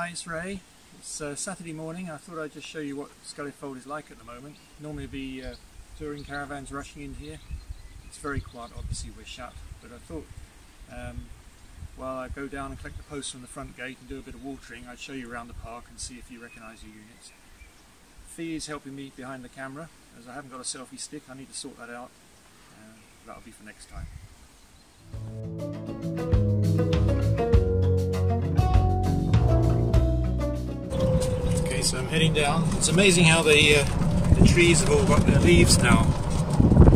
Hi, it's Ray. It's Saturday morning. I thought I'd just show you what Skelwith Fold is like at the moment. Normally there'd be touring caravans rushing in here. It's very quiet, obviously we're shut, but I thought while I go down and collect the posts from the front gate and do a bit of watering, I'd show you around the park and see if you recognise your units. Fee is helping me behind the camera, as I haven't got a selfie stick. I need to sort that out. That'll be for next time. Okay, so I'm heading down. It's amazing how the trees have all got their leaves now.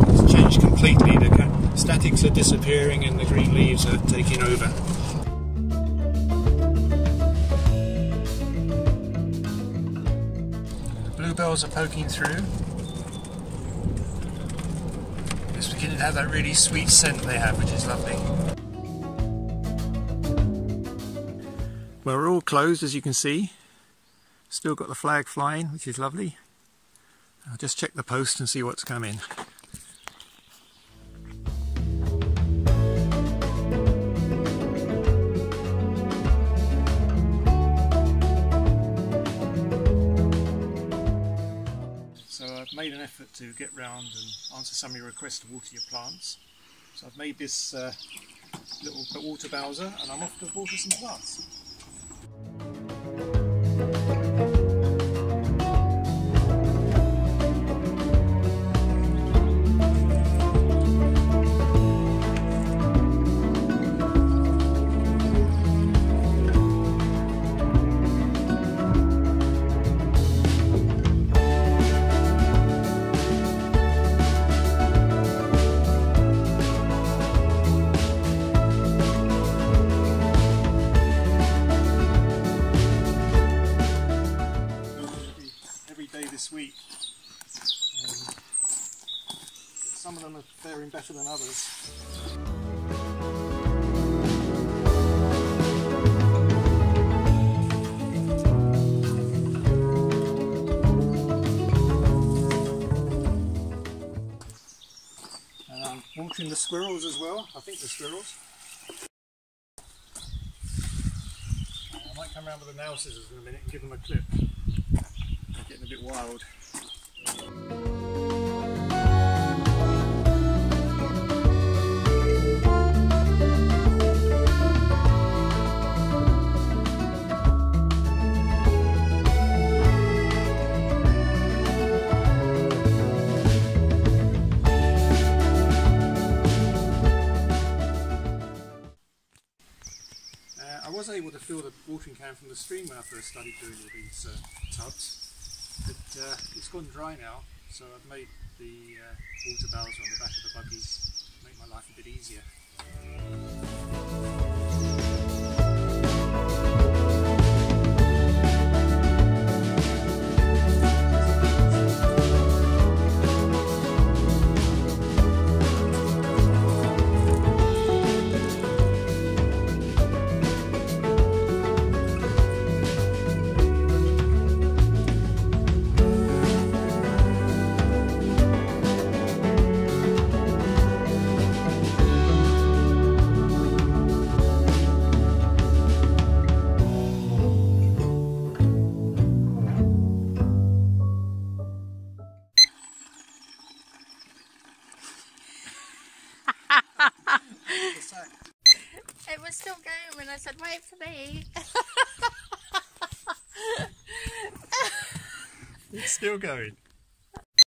It's changed completely. The statics are disappearing and the green leaves are taking over. The bluebells are poking through. It's beginning to have that really sweet scent they have, which is lovely. Well, we're all closed, as you can see. Still got the flag flying, which is lovely. I'll just check the post and see what's come in. So I've made an effort to get round and answer some of your requests to water your plants. So I've made this little water bowser and I'm off to water some plants. This week. Some of them are faring better than others. And I'm watering the squirrels as well. I think the squirrels. I might come around with the nail scissors in a minute and give them a clip. Getting a bit wild. I was able to fill the watering can from the stream when I first started doing all these tubs. But it's gone dry now, so I've made the water bowser on the back of the buggy to make my life a bit easier. It was still going when I said, wait for me. It's still going.